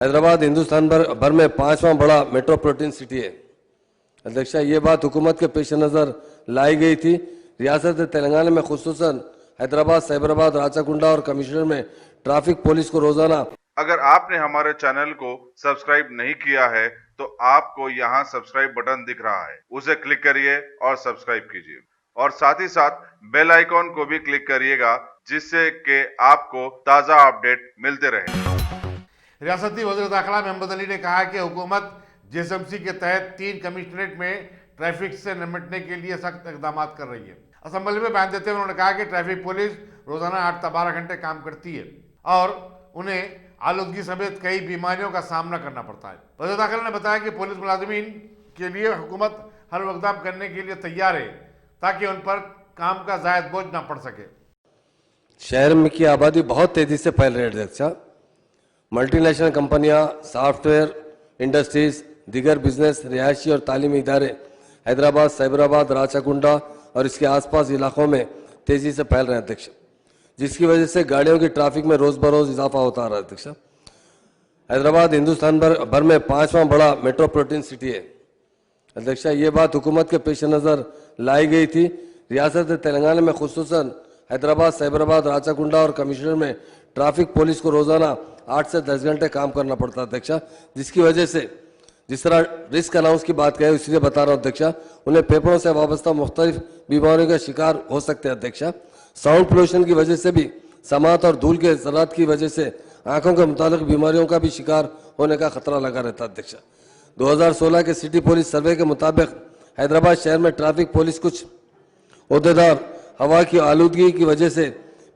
हैदराबाद हिंदुस्तान भर में 5वां बड़ा मेट्रोपॉलिटन सिटी है। अध्यक्ष, ये बात हुकूमत के पेश नज़र लाई गई थी। रियासत तेलंगाना में खुसूसन हैदराबाद, साइबराबाद, राचाकुंडा और कमिश्नर में ट्रैफिक पुलिस को रोजाना। अगर आपने हमारे चैनल को सब्सक्राइब नहीं किया है तो आपको यहाँ सब्सक्राइब बटन दिख रहा है, उसे क्लिक करिए और सब्सक्राइब कीजिए और साथ ही साथ बेल आइकॉन को भी क्लिक करिएगा जिससे कि आपको ताज़ा अपडेट मिलते रहे। रियासती वज़ीर दाखिला मोहम्मद अली ने कहा कि हुकूमत जेएसएमसी के तहत 3 कमिश्नरेट में ट्रैफिक से निपटने के लिए सख्त इकदाम कर रही है। असेंबली में बयान देते हुए उन्होंने कहा कि ट्रैफिक पुलिस रोजाना 8 से 12 घंटे काम करती है और उन्हें आलूदगी समेत कई बीमारियों का सामना करना पड़ता है। वज़ीर दाखिला ने बताया कि पुलिस मुलाजिमीन के लिए हुकूमत हर इकदाम करने के लिए तैयार है ताकि उन पर काम का जायद बोझ न पड़ सके। शहर में की आबादी बहुत तेजी से फैल रही है। अध्यक्ष, मल्टीनेशनल कंपनियां, सॉफ्टवेयर इंडस्ट्रीज, दीगर बिजनेस, रिहायशी और तालीमी इदारे हैदराबाद, साइबराबाद, राचाकुंडा और इसके आसपास इलाकों में तेजी से फैल रहे हैं। अध्यक्ष, जिसकी वजह से गाड़ियों की ट्रैफिक में रोज बरोज इजाफा होता रहा है। अध्यक्ष, हैदराबाद हिंदुस्तान भर में 5वां बड़ा मेट्रोपॉलिटन सिटी है। अध्यक्ष, ये बात हुकूमत के पेश नज़र लाई गई थी। रियासत तेलंगाना में खुसूसन हैदराबाद, साइबराबाद, राचाकुंडा और कमिश्नर में ट्रैफिक पुलिस को रोजाना 8 से 10 घंटे काम करना पड़ता है। अध्यक्ष, जिसकी वजह से जिस तरह रिस्क अलाउंस की बात करें इसलिए बता रहा हूँ। अध्यक्ष, उन्हें फेफड़ों से वाबस्ता मुख्तलिफ बीमारियों का शिकार हो सकते हैं। अध्यक्ष, साउंड पोल्यूशन की वजह से भी, समात और धूल के ज़रात की वजह से आंखों के मुतालिक बीमारियों का भी शिकार होने का खतरा लगा रहता है। अध्यक्ष, 2016 के सिटी पुलिस सर्वे के मुताबिक हैदराबाद शहर में ट्रैफिक पुलिस कुछ ओहदेदार हवा की आलूदगी की वजह से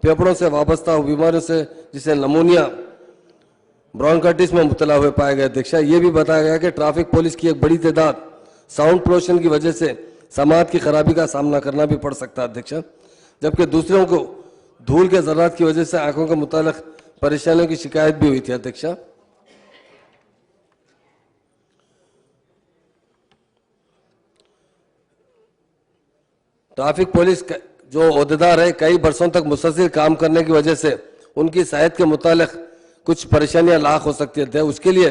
फेफड़ों से वाबस्ता बीमारियों से जिसे नमूनिया, ब्रोंकाइटिस में मुब्तला हुए पाए गए। अध्यक्ष, ये भी बताया गया कि ट्रैफिक पुलिस की एक बड़ी तादाद साउंड पोल्यूशन की वजह से समात की खराबी का सामना करना भी पड़ सकता है। अध्यक्ष, जबकि दूसरों को धूल के ज़रात की वजह से आंखों के मुतालिक परेशानियों की शिकायत भी हुई थी। अध्यक्ष, ट्रैफिक पुलिस जो ओहदेदार है कई बरसों तक मुसलसल काम करने की वजह से उनकी सेहत के मुतालिक कुछ परेशानियां लाख हो सकती है। उसके लिए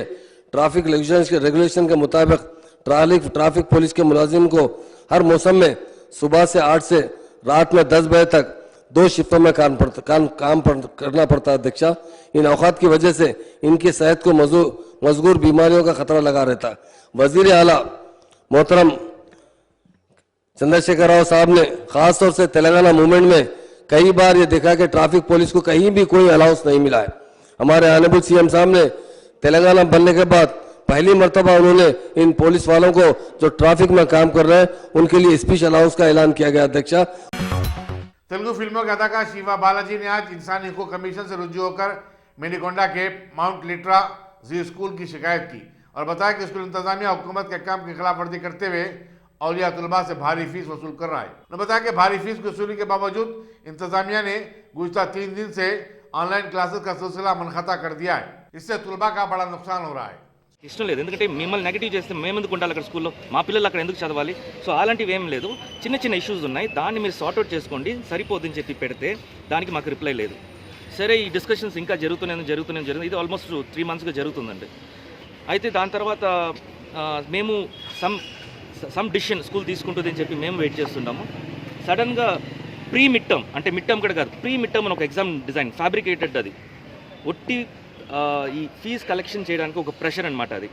ट्रैफिक रेगुलेशन के मुताबिक ट्रैफिक पुलिस के मुलाजिम को हर मौसम में सुबह से 8 से रात में 10 बजे तक 2 शिफ्टों में काम करना पड़ता है। अध्यक्ष, इन औकात की वजह से इनकी सेहत को मज़गूर बीमारियों का खतरा लगा रहता है। वजीर आला मोहतरम चंद्रशेखर राव साहब ने खासतौर से तेलंगाना मूवमेंट में कई बार ये देखा कि ट्रैफिक पुलिस को कहीं भी कोई अलाउंस नहीं मिला है। हमारे ऑनरेबल सीएम साहब ने तेलंगाना बनने के बाद पहली मर्तबा उन्होंने इन पुलिस वालों को जो ट्रैफिक में काम कर रहे हैं उनके लिए स्पेशल अलाउंस का ऐलान किया गया। अध्यक्ष, तेलुगु फिल्मों के अदाकार शिवा बालाजी ने आज इंसानी हकूक कमीशन से रुजू होकर मेनीकोंडा के माउंट लिट्रा जी स्कूल की शिकायत की और बताया कि स्कूल इंतजामिया हुकूमत के काम की खिलाफ वर्जी करते हुए औलिया तुलबा से भारी फीस वसूल कर रहा है। उन्होंने बताया कि भारी फीस की वसूली के बावजूद इंतजामिया ने गुज़श्ता 3 दिन से ऑनलाइन क्लासेस का सिलसिला मुनक़ता कर दिया है। इससे तुलबा का बड़ा नुकसान हो रहा है। ఇష్టం లేదు, ఎందుకంటే మిమ్మల్ని నెగిటివ్ చేస్తే మేము ఎందుకు ఉండాలి అక్కడ స్కూల్లో, మా పిల్లలు అక్కడ ఎందుకు చదవాలి? సో అలాంటివి ఏం లేదు, చిన్న చిన్న ఇష్యూస్ ఉన్నాయి, దాన్ని మీరు సార్ట్అవుట్ చేసుకోండి సరిపోదని చెప్పి పెడితే దానికి మాకు రిప్లై లేదు. సరే, ఈ డిస్కషన్స్ ఇంకా జరుగుతుంది. ఇది ఆల్మోస్ట్ 3 మంత్స్గా జరుగుతుందండి. అయితే దాని తర్వాత మేము సమ్ డిసిషన్ స్కూల్ తీసుకుంటుందని చెప్పి మేము వెయిట్ చేస్తున్నాము. సడన్గా ప్రీ మిడ్ టర్మ్, అంటే మిడ్ టర్మ్ కూడా కాదు, ప్రీ మిడ్ టర్మ్ అని ఒక ఎగ్జామ్ డిజైన్ ఫ్యాబ్రికేటెడ్, అది ఒట్టి ఈ ఫీజ్ కలెక్షన్ చేయడానికి ఒక ప్రెషర్ అనమాట అది.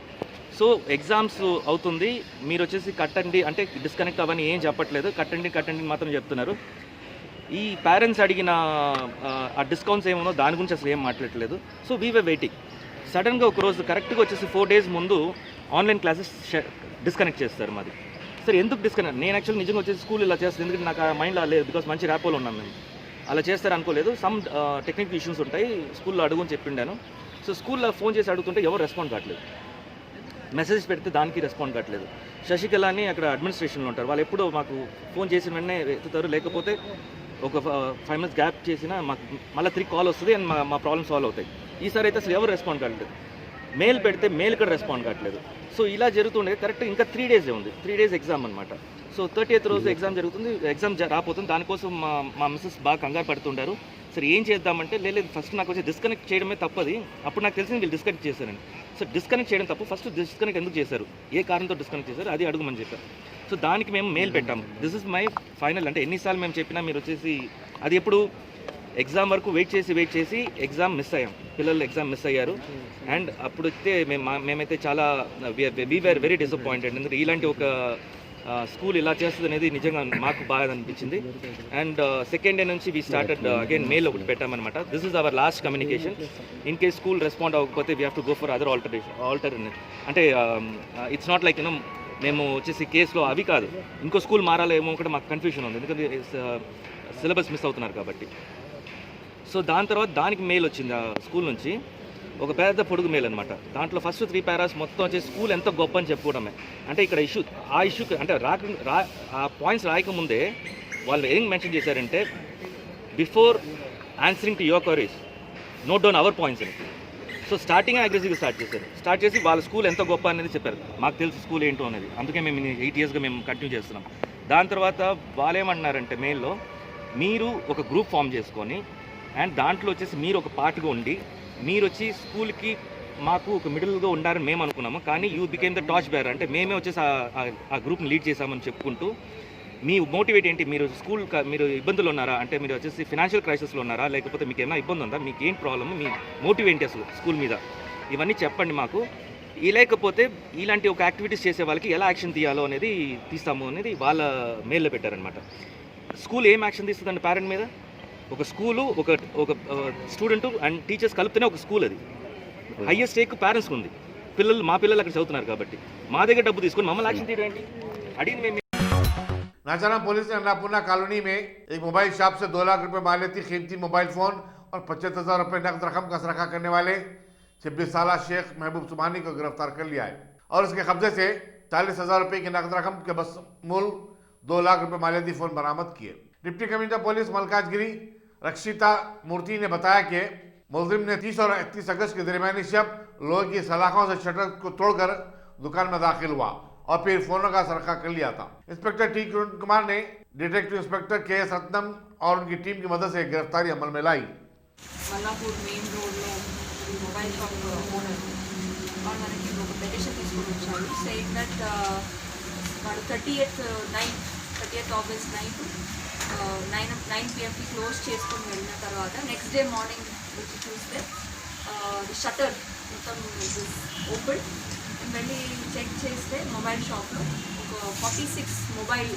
సో ఎగ్జామ్స్ అవుతుంది, మీరు వచ్చేసి కట్టండి అంటే డిస్కనెక్ట్ అవ్వని ఏం చెప్పట్లేదు, కట్టండి మాత్రం చెప్తున్నారు. ఈ పేరెంట్స్ అడిగిన ఆ డిస్కౌంట్స్ ఏమో దాని గురించి అసలు ఏం మాట్లాడట్లేదు. So we were waiting. సడన్గా ఒకరోజు కరెక్ట్గా వచ్చేసి 4 days ముందు ఆన్లైన్ క్లాసెస్ డిస్కనెక్ట్ చేస్తారు మాది. సరే, ఎందుకు డిస్కనెక్ట్? నేను యాక్చువల్లీ నిజంగా వచ్చేసి స్కూల్ ఇలా చేస్తాను, ఎందుకంటే నాకు ఆ మైండ్లో లేదు, బికాస్ మంచి ర్యాపోలో ఉన్నాను మేము. అలా చేస్తారు అనుకోలేదు. సమ్ టెక్నికల్ ఇష్యూస్ ఉంటాయి, స్కూల్లో అడుగుని చెప్పిండాను. సో స్కూల్లో ఫోన్ చేసి అడుగుతుంటే ఎవరు రెస్పాండ్ కావట్లేదు, మెసేజ్ పెడితే దానికి రెస్పాండ్ కావట్లేదు. శశికళ అని అక్కడ అడ్మినిస్ట్రేషన్లో ఉంటారు, వాళ్ళు ఎప్పుడో మాకు ఫోన్ చేసిన వెంటనే ఎత్తుతారు, లేకపోతే ఒక 5 minutes గ్యాప్ చేసినా మాకు మళ్ళీ 3 కాల్ వస్తుంది అండ్ మా ప్రాబ్లమ్ సాల్వ్ అవుతాయి. ఈసారి అయితే అసలు ఎవరు రెస్పాండ్ కావట్లేదు. మెయిల్ పెడితే మెయిల్ కూడా రెస్పాండ్ కావట్లేదు. సో ఇలా జరుగుతుండే కరెక్ట్ ఇంకా 3 డేసే ఉంది, 3 డేస్ ఎగ్జామ్ అనమాట. సో 30th రోజు ఎగ్జామ్ జరుగుతుంది, ఎగ్జామ్ రాపోతుంది. దానికోసం మా మిస్సెస్ బాగా కంగారు పడుతుంటారు. సరే ఏం చేద్దామంటే లేదు ఫస్ట్ నాకు వచ్చి డిస్కనెక్ట్ చేయడమే తప్పది. అప్పుడు నాకు తెలిసింది వీళ్ళు డిస్కనెక్ట్ చేశారని. సో డిస్కనెక్ట్ చేయడం తప్పు, ఫస్ట్ డిస్కనెక్ట్ ఎందుకు చేశారు, ఏ కారణంతో డిస్కనెక్ట్ చేశారు అది అడుగుమని చెప్పారు. సో దానికి మేము మెయిల్ పెట్టాము, దిస్ ఇస్ మై ఫైనల్. అంటే ఎన్నిసార్లు మేము చెప్పినా మీరు వచ్చేసి అది ఎప్పుడు ఎగ్జామ్ వరకు వెయిట్ చేసి ఎగ్జామ్ మిస్ అయ్యాం, పిల్లలు ఎగ్జామ్ మిస్ అయ్యారు. అండ్ అప్పుడైతే మేమైతే చాలా వీ వేర్ వెరీ డిసప్పాయింటెడ్. ఎందుకంటే ఇలాంటి ఒక స్కూల్ ఇలా చేస్తుంది అనేది నిజంగా మాకు బాగా అనిపించింది. అండ్ సెకండ్ డే నుంచి వీ స్టార్టెడ్ అగైన్ మెయిల్ ఒకటి పెట్టామన్నమాట, this is our last communication. In case school respond అవ్వకపోతే we have to go for other alternate. అంటే ఇట్స్ నాట్ లైక్ మేము వచ్చేసి కేసులో అవి కాదు, ఇంకో స్కూల్ మారాలేమో కూడా మాకు కన్ఫ్యూషన్ ఉంది, ఎందుకంటే సిలబస్ మిస్ అవుతున్నారు కాబట్టి. సో దాని తర్వాత దానికి మెయిల్ వచ్చింది ఆ స్కూల్ నుంచి, ఒక పెద్ద పొడుగు మెయిల్ అనమాట. దాంట్లో ఫస్ట్ 3 పారాస్ మొత్తం వచ్చి స్కూల్ ఎంత గొప్ప అని చెప్పుకోవడమే. అంటే ఇక్కడ ఆ ఇష్యూకి అంటే ఆ పాయింట్స్ రాయకముందే వాళ్ళు ఏం మెన్షన్ చేశారంటే, before answering to your queries note down our points అని. సో స్టార్టింగ్ అగ్రెసివ్గా స్టార్ట్ చేసి వాళ్ళ స్కూల్ ఎంత గొప్ప అనేది చెప్పారు. మాకు తెలుసు స్కూల్ ఏంటో అనేది, అందుకే మేము 8 ఇయర్స్గా మేము కంటిన్యూ చేస్తున్నాం. దాని తర్వాత వాళ్ళు ఏమంటున్నారంటే మెయిల్లో, మీరు ఒక గ్రూప్ ఫామ్ చేసుకొని అండ్ దాంట్లో వచ్చేసి మీరు ఒక పార్ట్గా ఉండి మీరు వచ్చి స్కూల్కి మాకు ఒక మిడిల్గా ఉండాలని మేము అనుకున్నాము, కానీ you became the torch bearer. అంటే మేమే వచ్చేసి ఆ గ్రూప్ని లీడ్ చేసామని చెప్పుకుంటూ, మీ మోటివేట్ ఏంటి, మీరు మీరు ఇబ్బందులు ఉన్నారా, అంటే మీరు వచ్చేసి ఫినాన్షియల్ క్రైసిస్లో ఉన్నారా, లేకపోతే మీకు ఏమైనా ఇబ్బంది ఉందా, మీకు ఏం ప్రాబ్లమ్, మీ మోటివ్ ఏంటి అసలు స్కూల్ మీద, ఇవన్నీ చెప్పండి మాకు. లేకపోతే ఇలాంటి ఒక యాక్టివిటీస్ చేసే వాళ్ళకి ఎలా యాక్షన్ తీయాలో అనేది తీస్తాము అనేది వాళ్ళ మెయిల్లో పెట్టారనమాట. స్కూల్ ఏం యాక్షన్ తీస్తుందండి పేరెంట్ మీద? ఒక స్కూలు ఒక స్టూడెంట్ అండ్ టీచర్స్ కలిపితేనే ఒక స్కూల్, అది హైయెస్ట్ స్టేక్ పేరెంట్స్కి ఉంది. మా పిల్లలు అక్కడ చదువుతున్నారు కాబట్టి మా దగ్గర డబ్బు తీసుకొని మమ్మల్ని యాక్షన్ తీయడం ఏంటి అడిగింది మేము. नाचाराम पुलिस ने अन्नापूर्णा कॉलोनी में एक मोबाइल शॉप से 2 लाख रुपए मालियती कीमती मोबाइल फोन और 75,000 रुपए नकद रकम का सराखा करने वाले 26 साल शेख महबूब सुबानी को गिरफ्तार कर लिया है और उसके कब्जे से 40,000 रुपए की नकद रकम के बस मूल 2 लाख रुपए मालियती फोन बरामद किए। डिप्टी कमिश्नर पुलिस मलकाजगिरी रक्षिता मूर्ति ने बताया कि मुलजिम ने 30 और 31 अगस्त के दरमियानी शब लोहे की सलाखों से शटर को तोड़कर दुकान में दाखिल हुआ और फिर फोनों का सराखा कर लिया था। इंस्पेक्टर टी किरण कुमार ने डिटेक्टिव इंस्पेक्टर के एस रत्नम और उनकी टीम की मदद से गिरफ्तारी अमल में लाई। మల్లాపూర్ మెయిన్ రోడ్లో మొబైల్ షాప్ ఓనర్ వాళ్ళు మనకి ఒక పెటిషన్ తీసుకొని వచ్చారు, సేయింగ్ దట్ వాడు 30th August night 9 PM close చేసుకొని వెళ్ళిన తర్వాత నెక్స్ట్ డే మార్నింగ్ వచ్చి చూస్తే షట్టర్ మొత్తం ఓపెన్. వెళ్ళి చెక్ చేస్తే మొబైల్ షాప్లో ఒక 46 mobile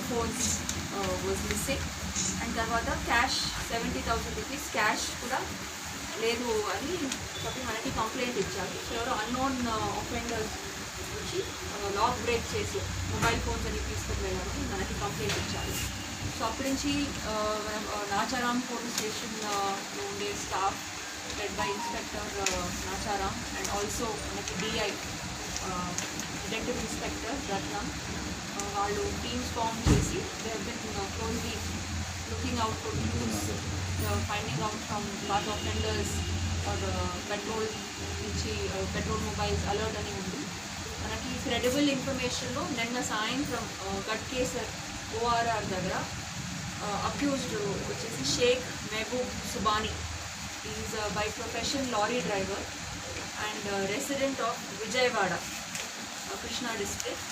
phones was missing. And తర్వాత క్యాష్ 70,000 రూపీస్ క్యాష్ కూడా లేదు అని చెప్పి మనకి కంప్లైంట్ ఇచ్చారు. సో ఎవరో అన్నోన్ అఫెండర్స్ వచ్చి లాక్ బ్రేక్ చేసి మొబైల్ ఫోన్స్ అని తీసుకొని వెళ్ళాలని మనకి కంప్లైంట్ ఇచ్చారు. సో అప్పటి నుంచి నాచారాం పోలీస్ స్టేషన్లో ఉండే staff led by Inspector Nacharam and also DI Detective Inspector Ratnam వాళ్ళు టీమ్స్ ఫామ్ చేసి they have been closely looking out for clues, finding out from large offenders or petrol నుంచి petrol mobiles alert అని ఉంది మనకి. Credible ఇన్ఫర్మేషన్లో నిన్న సాయంత్రం Ghatkesar ORR దగ్గర accused వచ్చేసి Sheikh Mahboob Subhani. He is by profession lorry driver and resident of Vijayawada, Krishna district.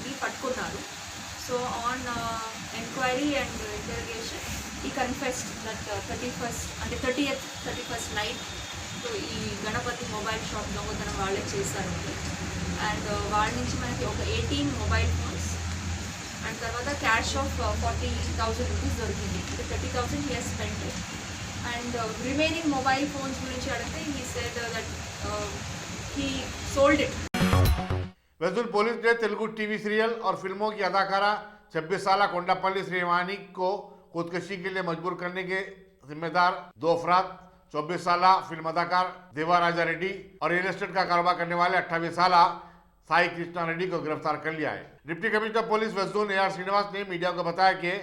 Ni pattukunnaru. So on enquiry and interrogation, he confessed that 31st night so ee Ganapati mobile shop dongatanam vaale chesaru and vaal nunchi manaki oka 18 mobile phones and tarvata cash of 40,000 rupees dorikindi. 30,000 he has spent it. And remaining mobile phones gurinchi adite he said that he sold it. वेजुल police ने Telugu TV serial और फिल्मों की अदाकारा 26 साल कोंडापल्ली श्रीवाणी को खुदकशी के लिए मजबूर करने के जिम्मेदार 2 अफराद 24 साल फिल्म अदाकार देवा राजा रेड्डी और रियल एस्टेट का कारोबार करने वाले 28 साल साई कृष्णा रेड्डी को गिरफ्तार कर लिया है। डिप्टी कमिश्नर पुलिस वेजुल AR श्रीनिवास ने मीडिया को बताया कि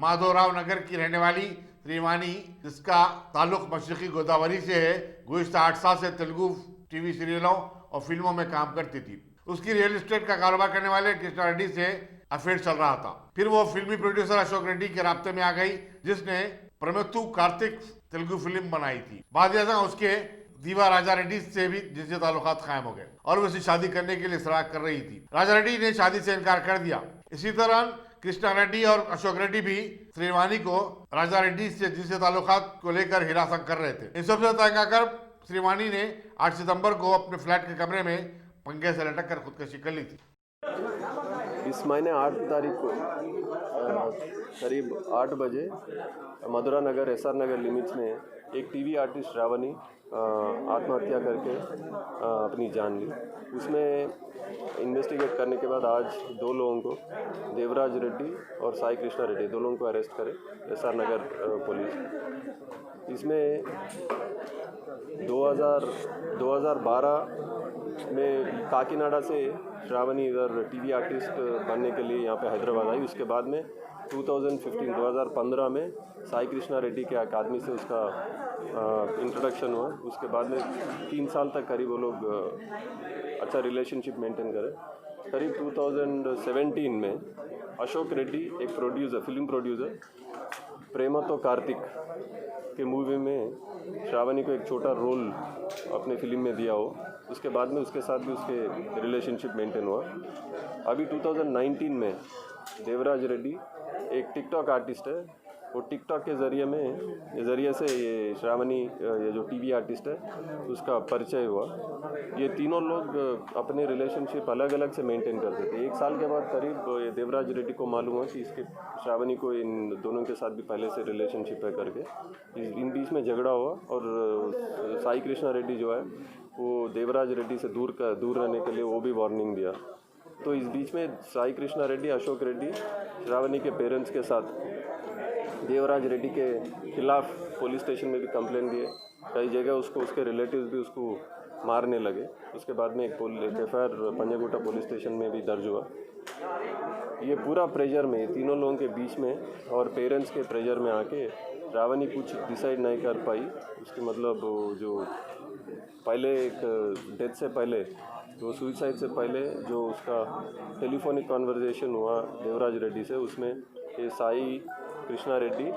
माधोराव नगर की रहने वाली श्रीवाणी, जिसका ताल्लुक मशरकी गोदावरी से है, गुज़िश्ता 8 साल से तेलुगु टीवी सीरियलों और फिल्मों में काम करती थी। उसकी रियल एस्टेट का कारोबार करने वाले कृष्णा रेड्डी से अफेयर चल रहा था। फिर वो फिल्मी प्रोड्यूसर अशोक रेड्डी के राब्ते में आ गई, जिसने प्रमेतु कार्तिक तेलुगु फिल्म बनाई थी। बाद उसके दीवा राजा रेड्डी से भी जिनसे ताल्लुकात कायम हो गए और वो उसे शादी करने के लिए सराह कर रही थी। राजा रेड्डी ने शादी से इनकार कर दिया। इसी दौरान कृष्णा रेड्डी और अशोक रेड्डी भी श्रीवाणी को राजा रेड्डी से जिनसे ताल्लुकात को लेकर हिरासत कर रहे थे। इन सबसे तंग आकर श्रीवाणी ने 8 सितंबर को अपने फ्लैट के कमरे में पंखे से लटक कर खुदकुशी कर ली थी। इस महीने 8 तारीख को करीब 8 बजे मधुरा नगर SR नगर लिमिट्स में एक टीवी आर्टिस्ट श्रावणी आत्महत्या करके अपनी जान ली। उसमें इन्वेस्टिगेट करने के बाद आज 2 लोगों को, देवराज रेड्डी और साई कृष्णा रेड्डी, 2 लोगों को अरेस्ट करे SR नगर पुलिस। इसमें 2012 में काकीनाडा से श्रावणी इधर टीवी आर्टिस्ट बनने के लिए यहाँ पे हैदराबाद आई। उसके बाद में 2015 में साई कृष्णा रेड्डी के अकादमी से उसका इंट्रोडक्शन हुआ। उसके बाद में 3 साल तक करीब वो लोग अच्छा रिलेशनशिप मेंटेन करे। करीब 2017 में अशोक रेड्डी एक प्रोड्यूसर, फिल्म प्रोड्यूसर, प्रेमतो कार्तिक के मूवी में श्रावणी को एक छोटा रोल अपने फिल्म में दिया हो। उसके बाद में उसके साथ भी उसके रिलेशनशिप मेंटेन हुआ। अभी 2019 में देवराज रेड्डी एक टिकटॉक आर्टिस्ट है। वो टिकटॉक के ज़रिए से ये श्रावणी, ये जो टीवी आर्टिस्ट है, उसका परिचय हुआ। ये तीनों लोग अपने रिलेशनशिप अलग अलग से मेंटेन करते थे। 1 साल के बाद करीब ये देवराज रेड्डी को मालूम हुआ कि इसके श्रावणी को इन दोनों के साथ भी पहले से रिलेशनशिप है करके। इन बीच में झगड़ा हुआ और साई कृष्णा रेड्डी जो है वो देवराज रेड्डी से दूर रहने के लिए वो भी वार्निंग दिया। तो इस बीच में साई कृष्णा रेड्डी, अशोक रेड्डी श्रावणी के पेरेंट्स के साथ देवराज रेड्डी के खिलाफ पुलिस स्टेशन में भी कंप्लेंट दिए। कई जगह उसको, उसके रिलेटिव्स भी उसको मारने लगे। उसके बाद में एक FIR पंजागुट्टा पुलिस स्टेशन में भी दर्ज हुआ। ये पूरा प्रेशर में, तीनों लोगों के बीच में और पेरेंट्स के प्रेशर में आके श्रावणी कुछ डिसाइड नहीं कर पाई। उसकी मतलब जो पहले एक डेथ से पहले, तो सुसाइड से पहले जो उसका टेलीफोनिक कन्वर्सेशन हुआ देवराज रेड्डी से, उसमें ये साई कृष्णा रेड्डी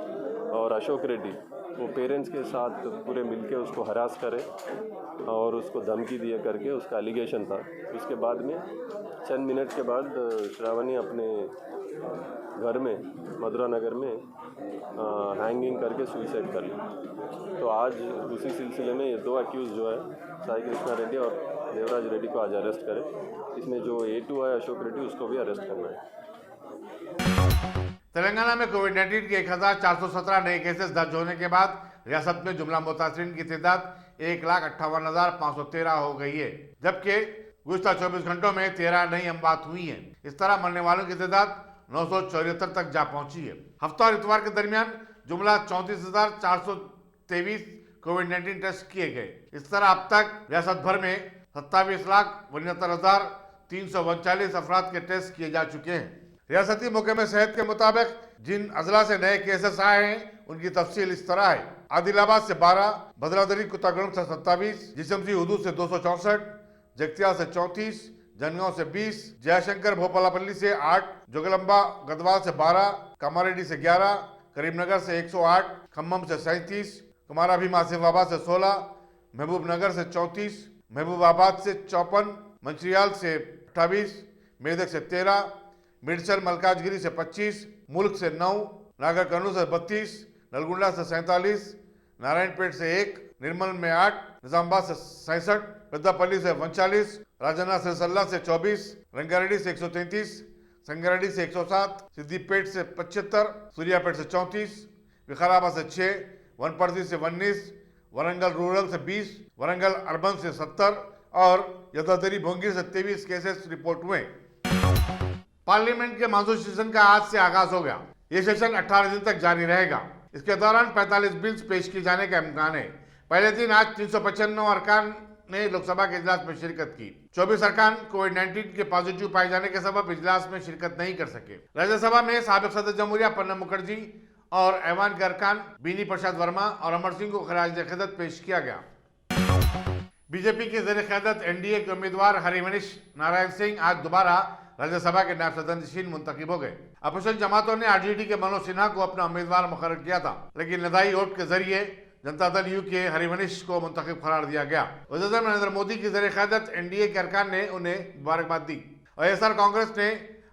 और अशोक रेड्डी वो पेरेंट्स के साथ पूरे मिलके उसको हरास करे और उसको धमकी दिए करके उसका एलिगेशन था। उसके बाद में चंद मिनट के बाद श्रावणी अपने घर में मधुरा नगर में हैंगिंग करके सुसाइड कर ली। तो आज उसी सिलसिले में ये 2 अक्यूज़ जो है साई कृष्णा रेड्डी और देवराज रेड्डी को आज अरेस्ट करें। इसमें जो A2 है अशोक रेड्डी, उसको भी अरेस्ट करना है। तेलंगाना में कोविड-19 के 1417 नए केसेस दर्ज होने के बाद रियासत में जुमला मुतासरीन की तादाद 1,58,513 हो गई है, जबकि गुज़िश्ता 24 घंटों में 13 नई अमवात हुई हैं। इस तरह मरने वालों की तादाद 974 तक जा पहुंची है। हफ्ता और इतवार के दरमियान जुमला 34,423 कोविड-19 टेस्ट किए गए। इस तरह अब तक रियासत भर में 27,69,339 अफराद के टेस्ट किए जा चुके हैं। रियासती महकमे सेहत के मुताबिक जिन अजला से नए केसेस आए हैं उनकी तफसील इस तरह है। आदिलाबाद से 12, भद्रावती कुतागुड़ से 27, जिसमसी हुदूद से 264, जगतिया से 34, जनगांव से 20, जयशंकर भोपालापल्ली से 8, जोगलंबा गदवाल से 12, कामारेड्डी से 11, करीमनगर से 108, खम्मम से 37, कुमारा भीम आसिफाबाद से 16, महबूबनगर से 34, महबूबाबाद से 54, मंचिरियाल से 28, मेदक से 13, मिर्चल मलकाजगिरी से 25, मुल्क से 9, नागर कर्नूल से 32, नलगुंडा से 47, नारायणपेट से 1, निर्मल में 8, निजामाबाद से 67, पेद्दापल्ली से 39, राजन्ना सिरसल्ला से 24, रंगारेड्डी से 133, संगारेड्डी से 107, सिद्दीपेट से 75, सूर्यापेट से 34, विकाराबाद से 6, वनपर्ती से 19, वरंगल रूरल से 20, वरंगल अर्बन से 70 और यदादरी भोंगी से 23 केसेस रिपोर्ट हुए। पार्लियामेंट के मानसून सेशन का आज से आगाज हो गया। ये सेशन 18 दिन तक जारी रहेगा। इसके दौरान 45 बिल्स पेश किए जाने का इम्कान है। पहले दिन आज 395 अरकान ने लोकसभा के इजलास में शिरकत की। 24 अरकान कोविड-19 के पॉजिटिव पाए जाने के सबब इजलास में शिरकत नहीं कर सके। राज्यसभा में साबिक सदर जमहूरिया प्रणब मुखर्जी और ऐवान के अरकान बीनी प्रसाद वर्मा और अमर सिंह को खराज अकीदत पेश किया गया। बीजेपी के ज़ेर क़यादत एनडीए के उम्मीदवार हरिवंश नारायण सिंह आज दोबारा राज्यसभा के नायब सदस्यशीन मुंतखब हो गए। अपोजिशन जमातों ने आरजेडी के मनोज सिन्हा को अपना उम्मीदवार मुकर्रर किया था, लेकिन लदाई वोट के जरिए जनता दल यू के हरिवंश को मुंतखब करार दिया गया। वज़ीर-ए-आज़म नरेंद्र मोदी की ज़ेर क़यादत एनडीए के अरकान ने उन्हें मुबारकबाद दी। वाईएसआर कांग्रेस ने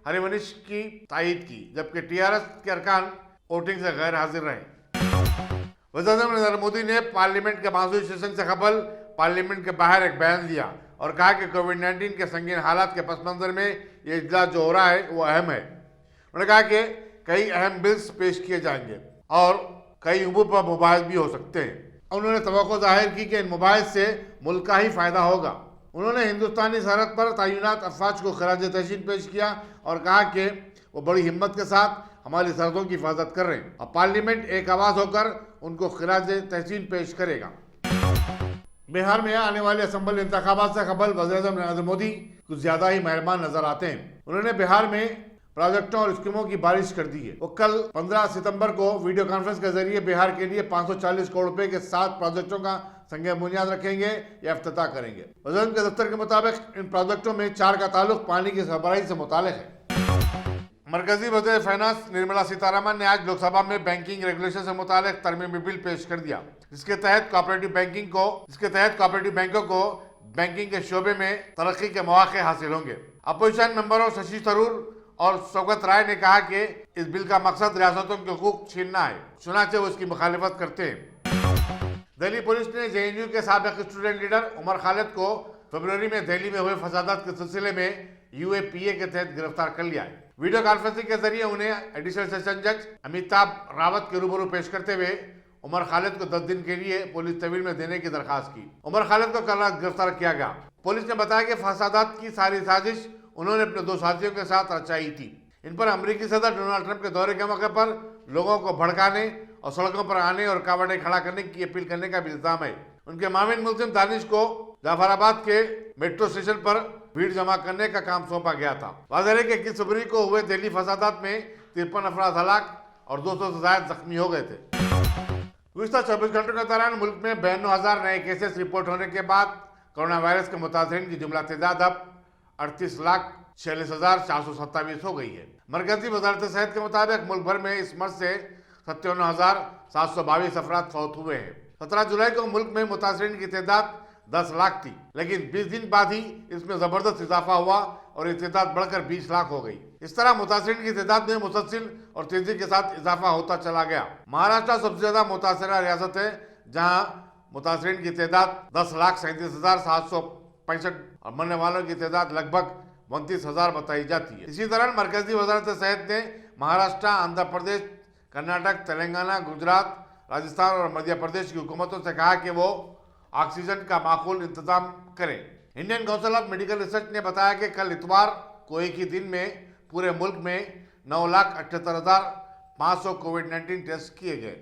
हरिवंश की तायीद की, जबकि टीआरएस के अरकान वोटिंग से गैर हाजिर रहे। वज़ीर-ए-आज़म नरेंद्र मोदी ने पार्लियामेंट के मानसून सेशन से कबल पार्लियामेंट के बाहर एक बयान दिया और कहा कि कोविड-19 के संगीन हालात के पस मंजर में ये इजलास जो हो रहा है वो अहम है। उन्होंने कहा कि कई अहम बिल्स पेश किए जाएंगे और कई उमूर पर मुबाहिस भी हो सकते हैं। उन्होंने तवक्को जाहिर की कि इन मुबाहिस से मुल्क का ही फायदा होगा। उन्होंने हिंदुस्तानी सरहद पर तैनात अफवाज को खराज तहसीन पेश किया और कहा कि वो बड़ी हिम्मत के साथ हमारी सरहदों की हिफाजत कर रहे हैं और पार्लियामेंट एक आवाज़ होकर उनको खराज तहसीन पेश करेगा। बिहार में आने वाले असम्बली इंतखाबात से कबल वज़ीर-ए-आज़म नरेंद्र मोदी कुछ ज्यादा ही मेहरबान नजर आते हैं। उन्होंने बिहार में प्रोजेक्टों और स्कीमों की बारिश कर दी है। वो कल 15 सितंबर को वीडियो कॉन्फ्रेंस के जरिए बिहार के लिए 540 करोड़ रुपए के 7 प्रोजेक्टों का संग बुनियाद रखेंगे या इफ्तिताह करेंगे। वज़ीर के दफ्तर के मुताबिक इन प्रोजेक्टों में 4 का ताल्लुक पानी की सरबराही से मुताल्लिक है। मरकजी वज़ीर फाइनेंस निर्मला सीतारमण ने आज लोकसभा में बैंकिंग रेगुलेशन से मुताल्लिक तरमीमी बिल पेश कर दिया, जिसके तहत कोऑपरेटिव बैंकों को बैंकिंग के शोबे में तरक्की के मौके हासिल होंगे। अपोजिशन मेंबरों शशि थरूर और सौगत राय ने कहा कि इस बिल का मकसद रियासतों के हुकूक छीनना है, चुनाचे वो इसकी मुखालिफत करते हैं। दिल्ली पुलिस ने जेएनयू के साबिक स्टूडेंट लीडर उमर खालिद को फरवरी में दिल्ली में हुए फसादात के सिलसिले में यूएपीए के तहत गिरफ्तार कर लिया है। वीडियो कॉन्फ्रेंसिंग के जरिए उन्हें एडिशनल सेशन जज अमिताभ रावत के रूबरू पेश करते हुए उमर खालिद को 10 दिन के लिए पुलिस तहवील में देने की दरखास्त की। उमर खालिद को कल रात गिरफ्तार किया गया। पुलिस ने बताया कि फसादात की सारी साजिश उन्होंने अपने 2 साथियों के साथ रचाई थी। इन पर अमेरिकी सदर डोनाल्ड ट्रंप के दौरे के मौके पर लोगों को भड़काने और सड़कों पर आने और कावड़े खड़ा करने की अपील करने का भी इल्जाम है। उनके मामिन मुल्जिम दानिश को जाफराबाद के मेट्रो स्टेशन पर भीड़ जमा करने का काम सौंपा गया था। वाज़ेह है कि 21 फरवरी को हुए दिल्ली फसादात में 53 अफराद हलाक और 200 से ज्यादा जख्मी हो गए थे। गुज़िश्ता 24 घंटों के दौरान मुल्क में 92,000 नए केसेस रिपोर्ट होने के बाद कोरोना वायरस के मुतासिरीन की जुमला तादाद अब 38,46,427 हो गई है। मरकजी वजारत सेहत के मुताबिक मुल्क भर में इस मर्ज से 57,722 अफराद फौत हुए हैं। 17 जुलाई को मुल्क में मुतासिरीन की तादाद 10 लाख थी, लेकिन 20 दिन बाद ही इसमें जबरदस्त इजाफा हुआ और ये तादाद बढ़कर 20 लाख हो गई। इस तरह मुतासिरीन की तादाद में मुसलसल और तेजी के साथ इजाफा होता चला गया। महाराष्ट्र सबसे ज्यादा मुतासरा रियासत है, जहां मुतासिरीन की तादाद 10,37,765 और मरने वालों की तादाद लगभग 29,000 बताई जाती है। इसी तरह मरकजी वजारत सेहत ने महाराष्ट्र, आंध्र प्रदेश, कर्नाटक, तेलंगाना, गुजरात, राजस्थान और मध्य प्रदेश की हुकूमतों से कहा कि वो ऑक्सीजन का माकूल इंतजाम करें। Indian council of medical research ने बताया कि कल इतवार को एक ही दिन में पूरे मुल्क में 9,78,500 कोविड-19 टेस्ट किए गए।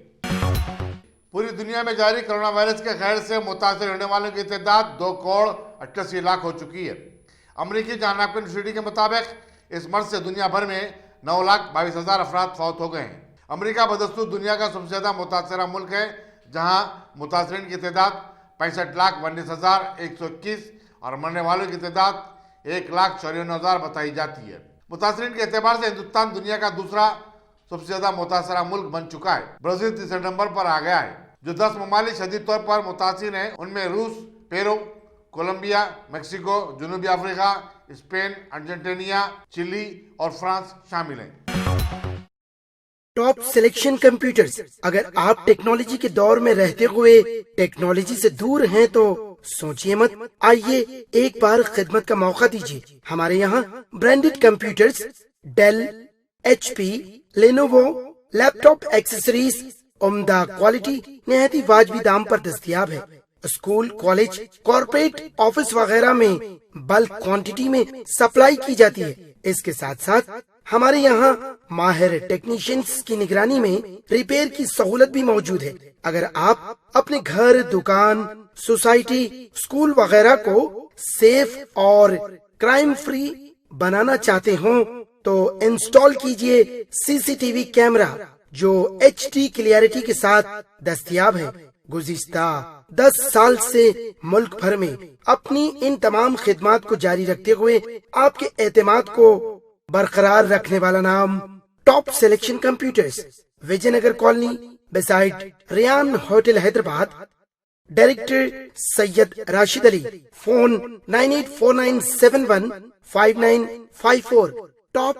पूरी दुनिया में जारी कोरोना वायरस के कहर से मुतासर होने वालों की तादाद 2,88,00,000 हो चुकी है। अमरीकी जॉन हॉपकिंस यूनिवर्सिटी के मुताबिक इस मर्ज से दुनिया भर में 9,22,000 अफराद फौत हो गए हैं। अमरीका बदस्तूर दुनिया का सबसे ज्यादा मुतासरा मुल्क है, जहां मुतासरीन की तादाद 65,19,121 और मरने वालों की तादाद 1,54,000 बताई जाती है। मुतासरीन के एतबार से हिंदुस्तान दुनिया का दूसरा सबसे ज्यादा मुतासरा मुल्क बन चुका है। ब्राजील तीसरे नंबर पर आ गया है। जो 10 ममालिक शदीद तौर पर मुतासिर हैं, उनमें रूस, पेरू, कोलंबिया, मेक्सिको, जनूबी अफ्रीका, स्पेन, अर्जेंटीना, चिली और फ्रांस शामिल हैं। Top selection computers. अगर आप टेक्नोलॉजी के दौर में रहते हुए टेक्नोलॉजी से दूर हैं तो सोचिए मत, आइए एक बार खिदमत का मौका दीजिए। हमारे यहाँ branded computers Dell, HP, Lenovo, laptop accessories उम्दा क्वालिटी निहायत ही वाजबी दाम पर दस्तयाब है। स्कूल, कॉलेज, कॉर्पोरेट, ऑफिस वगैरह में बल्क क्वांटिटी में सप्लाई की जाती है। इसके साथ साथ हमारे यहाँ माहिर टेक्नीशियंस की निगरानी में रिपेयर की सहूलत भी मौजूद है। अगर आप अपने घर, दुकान, सोसाइटी, स्कूल वगैरह को सेफ और क्राइम फ्री बनाना चाहते हो तो इंस्टॉल कीजिए CCTV कैमरा जो HD क्लियरिटी के साथ दस्तयाब है। गुज़िश्ता 10 साल से मुल्क भर में अपनी इन तमाम खिदमात को जारी रखते हुए आपके एतमाद को बरकरार रखने वाला नाम top selection computers, Vijaynagar colony beside Riyan hotel Hyderabad. Director Syed Rashid Ali. Phone 9849715954। Top